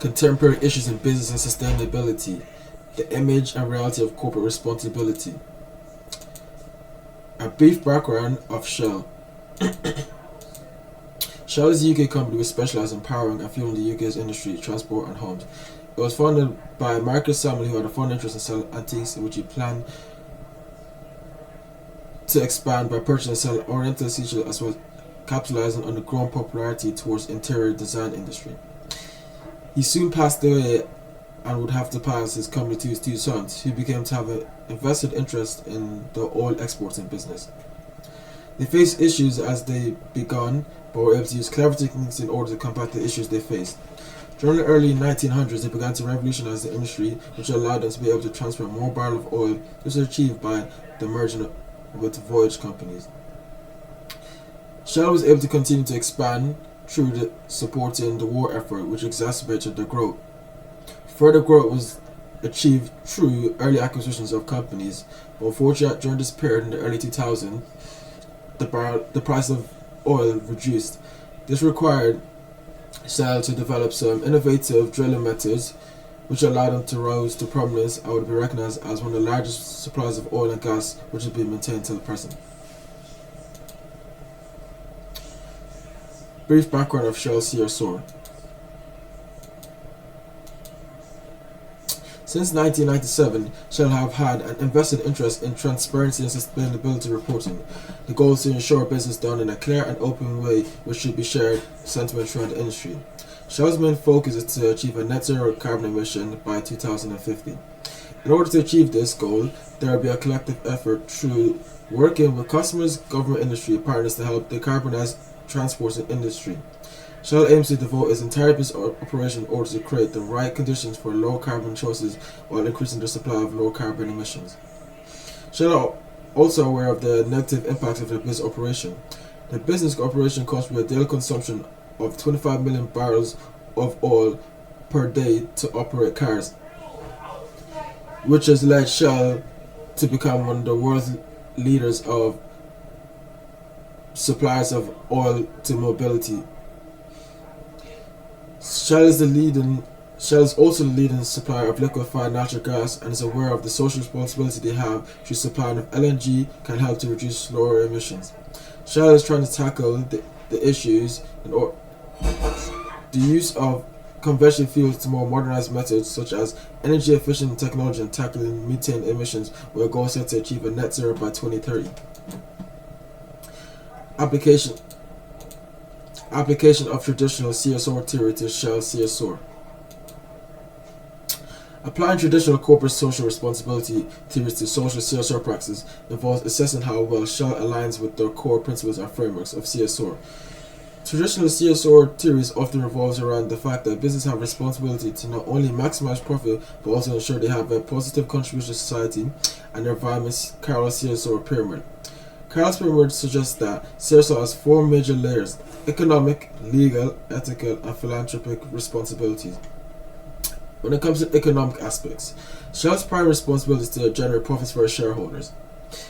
contemporary issues in business and sustainability, the image and reality of corporate responsibility. A brief background of Shell. Shell is a UK company which specializes in powering and fueling the UK's industry, transport and homes. It was founded by Marcus Salmon, who had a fond interest in selling antiques, in which he planned to expand by purchasing and selling oriental seashells, as well as capitalizing on the growing popularity towards interior design industry. He soon passed away and would have to pass his company to his two sons, who became to have an invested interest in the oil exporting business. They faced issues as they began, but were able to use clever techniques in order to combat the issues they faced. During the early 1900s, they began to revolutionize the industry, which allowed them to be able to transfer more barrels of oil, which was achieved by the merger with voyage companies. Shell was able to continue to expand through supporting the war effort, which exacerbated their growth. Further growth was achieved through early acquisitions of companies, but unfortunately during this period in the early 2000s, the price of oil reduced. This required Shell to develop some innovative drilling methods, which allowed them to rise to prominence and would be recognized as one of the largest suppliers of oil and gas, which has been maintained till the present. Brief background of Shell CSR. Since 1997, Shell have had an invested interest in transparency and sustainability reporting. The goal is to ensure business done in a clear and open way, which should be shared sentiment throughout the industry. Shell's main focus is to achieve a net zero carbon emission by 2050. In order to achieve this goal, there will be a collective effort through working with customers, government, industry partners to help decarbonize transport and industry. Shell aims to devote its entire business operation in order to create the right conditions for low carbon choices while increasing the supply of low carbon emissions. Shell are also aware of the negative impacts of their business operation. The business operation costs with a daily consumption of 25 million barrels of oil per day to operate cars, which has led Shell to become one of the world's leaders of suppliers of oil to mobility. Shell is also the leading supplier of liquefied natural gas and is aware of the social responsibility they have through supplying of LNG can help to reduce lower emissions. Shell is trying to tackle the issues and the use of conventional fuels to more modernized methods such as energy efficient technology and tackling methane emissions, with a goal set to achieve a net zero by 2030. Application of traditional CSR theory to Shell CSR. Applying traditional corporate social responsibility theories to social CSR practices involves assessing how well Shell aligns with the core principles and frameworks of CSR. Traditional CSR theories often revolves around the fact that businesses have responsibility to not only maximize profit but also ensure they have a positive contribution to society and the environment's Carroll's CSR pyramid. Carroll's pyramid suggests that CSR has four major layers: economic, legal, ethical, and philanthropic responsibilities. When it comes to economic aspects, Shell's primary responsibility is to generate profits for its shareholders.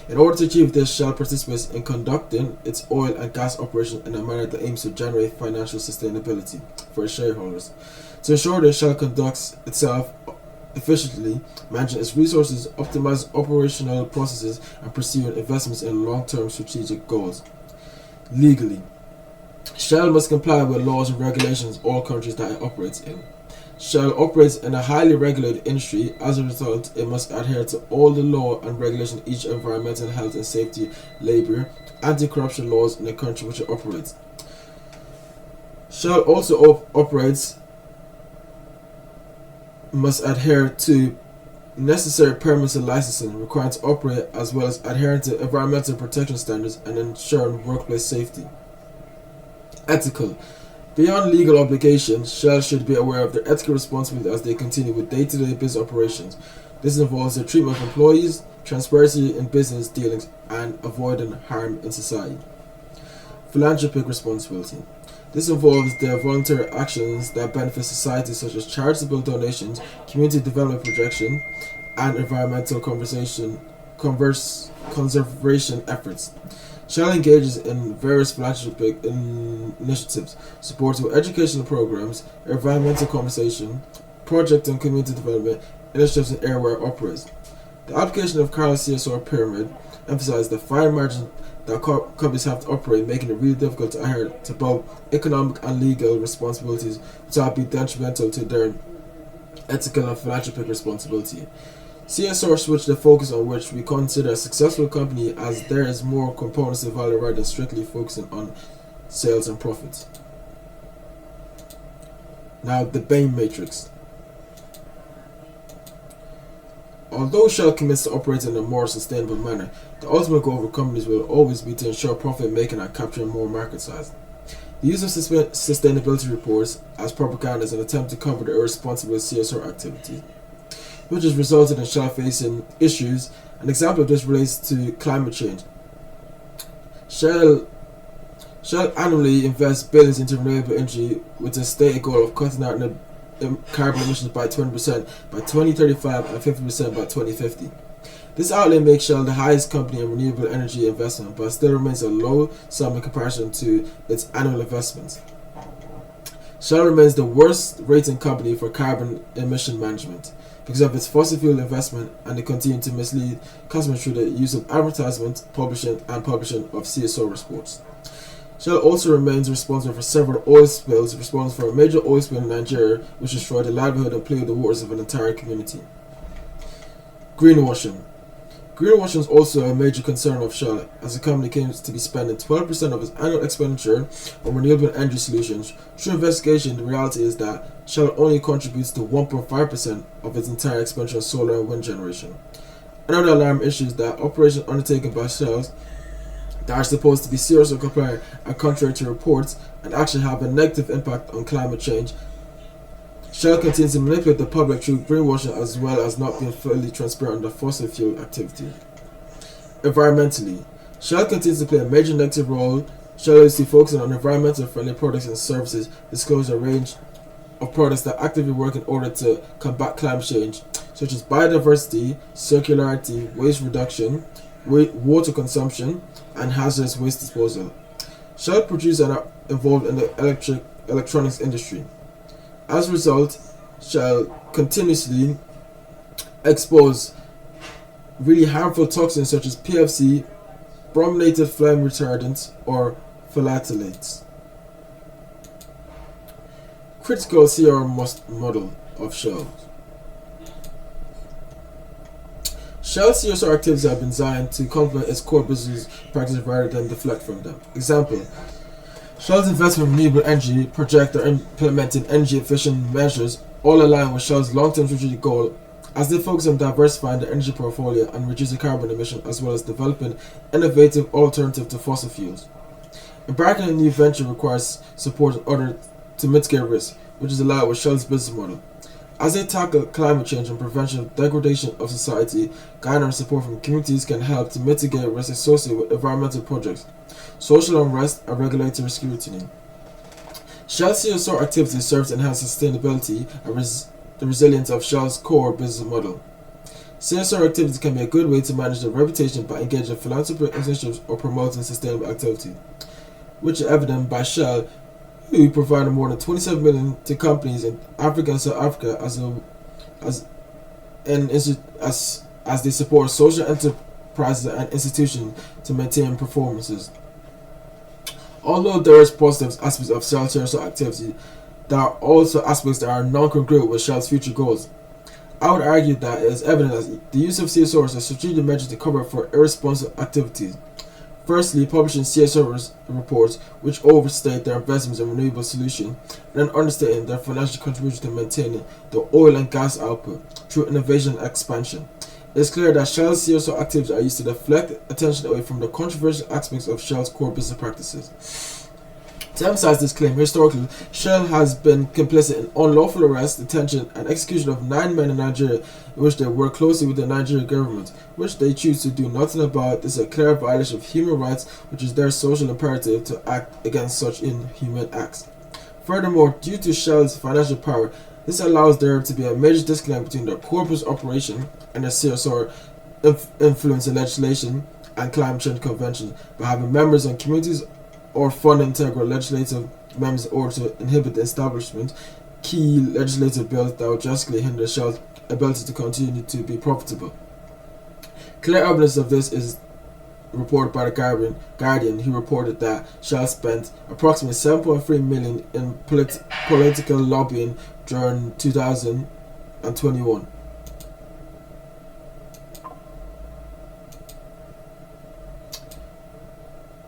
In order to achieve this, Shell participates in conducting its oil and gas operations in a manner that aims to generate financial sustainability for its shareholders. To ensure that Shell conducts itself efficiently, managing its resources, optimize operational processes, and pursuing investments in long-term strategic goals. Legally, Shell must comply with laws and regulations in all countries that it operates in. Shell operates in a highly regulated industry. As a result, it must adhere to all the law and regulation, each environmental, health and safety, labor, anti-corruption laws in the country which it operates. Shell also must adhere to necessary permits and licensing required to operate, as well as adhering to environmental protection standards and ensuring workplace safety. Ethical. Beyond legal obligations, Shell should be aware of their ethical responsibility as they continue with day-to-day business operations. This involves the treatment of employees, transparency in business dealings, and avoiding harm in society. Philanthropic responsibility. This involves the voluntary actions that benefit society, such as charitable donations, community development projection, and environmental conservation efforts. Shell engages in various philanthropic initiatives, supporting educational programs, environmental conservation, project and community development initiatives in area where it operates. The application of Carroll's CSR pyramid emphasized the fine margin that companies have to operate, making it really difficult to adhere to both economic and legal responsibilities without being detrimental to their ethical and philanthropic responsibility. CSR switched the focus on which we consider a successful company, as there is more components of value rather than strictly focusing on sales and profits. Now, the Bain Matrix. Although Shell commits to operate in a more sustainable manner, the ultimate goal for companies will always be to ensure profit making and capturing more market size. The use of sustainability reports as propaganda is an attempt to cover the irresponsible CSR activity, which has resulted in Shell facing issues. An example of this relates to climate change. Shell annually invests billions into renewable energy with a stated goal of cutting out carbon emissions by 20% by 2035 and 50% by 2050. This outlay makes Shell the highest company in renewable energy investment, but still remains a low sum in comparison to its annual investments. Shell remains the worst rated company for carbon emission management because of its fossil fuel investment, and they continue to mislead customers through the use of advertisement, publishing of CSR reports. Shell also remains responsible for several oil spills, responsible for a major oil spill in Nigeria, which destroyed the livelihood and polluted the waters of an entire community. Greenwashing. Greenwashing is also a major concern of Shell, as the company claims to be spending 12% of its annual expenditure on renewable energy solutions. Through investigation, the reality is that Shell only contributes to 1.5% of its entire expenditure on solar and wind generation. Another alarm issue is that operations undertaken by Shell that are supposed to be CSR compliant and contrary to reports and actually have a negative impact on climate change. Shell continues to manipulate the public through greenwashing, as well as not being fully transparent on the fossil fuel activity. Environmentally, Shell continues to play a major negative role. Shell is focusing on environmental friendly products and services, disclose a range of products that actively work in order to combat climate change, such as biodiversity, circularity, waste reduction, water consumption, and hazardous waste disposal. Shell produces and are involved in the electronics industry. As a result, Shell continuously expose really harmful toxins such as PFC, brominated flame retardants, or phthalates. Critical CSR model of Shell. Shell's CSR activities have been designed to complement its core business practices rather than deflect from them. Example: Shell's investment in renewable energy project are implementing energy efficient measures, all align with Shell's long-term strategic goal, as they focus on diversifying the energy portfolio and reducing carbon emission, as well as developing innovative alternatives to fossil fuels. Embarking on a new venture requires support in order to mitigate risk, which is allowed with Shell's business model. As they tackle climate change and prevention of degradation of society, garnering support from communities can help to mitigate risks associated with environmental projects, social unrest, and regulatory scrutiny. Shell's CSR activities serve to enhance sustainability and the resilience of Shell's core business model. CSR activities can be a good way to manage their reputation by engaging in philanthropic initiatives or promoting sustainable activity, which is evident by Shell, who provided more than 27 million to companies in Africa and South Africa as they support social enterprises and institutions to maintain performances. Although there is positive aspects of Shell's CSR activity, there are also aspects that are non-congruent with Shell's future goals. I would argue that it is evident that the use of CSR is a strategic measure to cover for irresponsible activities. Firstly, publishing CSR reports which overstate their investments in renewable solutions, and then understating their financial contribution to maintaining the oil and gas output through innovation and expansion. It is clear that Shell's CSR activities are used to deflect attention away from the controversial aspects of Shell's core business practices. To emphasize this claim, historically, Shell has been complicit in unlawful arrest, detention, and execution of 9 men in Nigeria, in which they work closely with the Nigerian government, which they choose to do nothing about. This is a clear violation of human rights, which is their social imperative to act against such inhuman acts. Furthermore, due to Shell's financial power, this allows there to be a major disconnect between their core business operation and their CSR influence in legislation and climate change conventions by having members on committees or fund integral legislative members in order to inhibit the establishment key legislative bills that would drastically hinder Shell's ability to continue to be profitable. Clear evidence of this is reported by the Guardian, who reported that Shell spent approximately 7.3 million in political lobbying during 2021.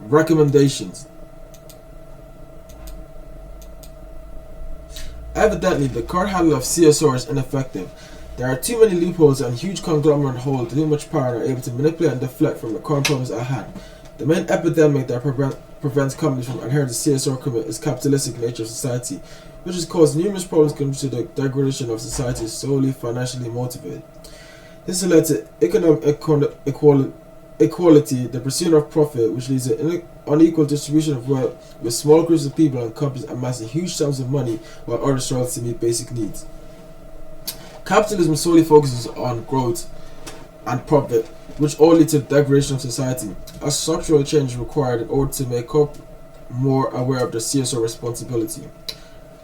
Recommendations. Evidently, the current handle of CSR is ineffective. There are too many loopholes and huge conglomerate hold too much power and are able to manipulate and deflect from the current purpose at hand. The main epidemic that prevents companies from adhering to CSR commitment is capitalistic nature of society, which has caused numerous problems contributing to the degradation of society solely financially motivated. This has led to economic equality, the pursuit of profit, which leads to an unequal distribution of wealth, with small groups of people and companies amassing huge sums of money while others struggle to meet basic needs. Capitalism solely focuses on growth and profit, which all lead to the degradation of society. A structural change is required in order to make up more aware of their CSR responsibility.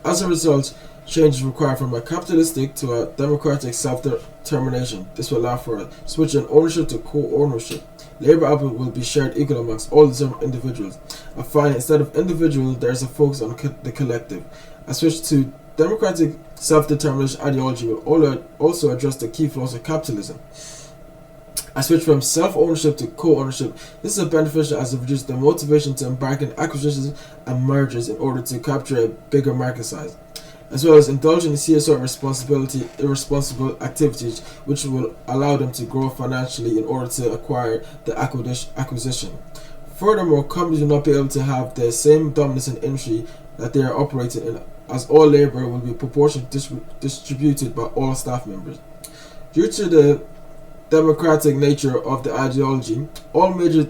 As a result, change is required from a capitalistic to a democratic self-determination. This will allow for a switch in ownership to co-ownership. Labor output will be shared equally amongst all the individuals. And finally, instead of individual, there is a focus on the collective. A switch to democratic self-determination ideology will also address the key flaws of capitalism. A switch from self-ownership to co-ownership. This is beneficial as it reduces the motivation to embark in acquisitions and mergers in order to capture a bigger market size, as well as indulging in CSR irresponsible activities, which will allow them to grow financially in order to acquire the acquisition. Furthermore, companies will not be able to have the same dominance in industry that they are operating in, as all labor will be proportionally distributed by all staff members. Due to the democratic nature of the ideology, all major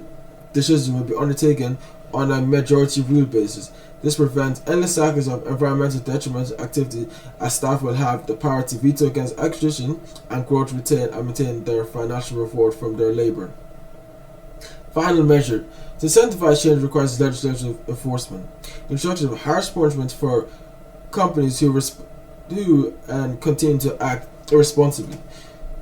decisions will be undertaken on a majority rule basis. This prevents endless cycles of environmental detrimental activity, as staff will have the power to veto against acquisition and grow to retain and maintain their financial reward from their labor. Final measure. To incentivize change requires legislative enforcement. The introduction of harsh punishments for companies who continue to act irresponsibly.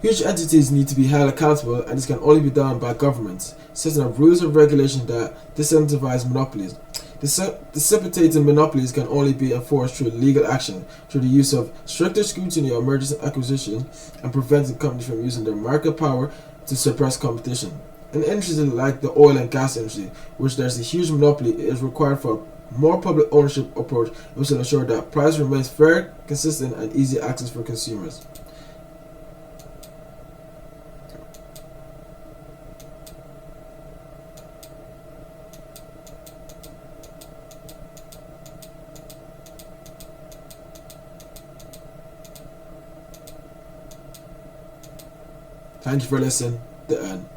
Huge entities need to be held accountable, and this can only be done by governments, setting up rules and regulations that disincentivize monopolies. Dissipating monopolies can only be enforced through legal action, through the use of stricter scrutiny on mergers and acquisitions, and preventing companies from using their market power to suppress competition. In industries like the oil and gas industry, which there's a huge monopoly, it is required for a more public ownership approach, which will ensure that price remains fair, consistent, and easy access for consumers. Thank you for listening. The end.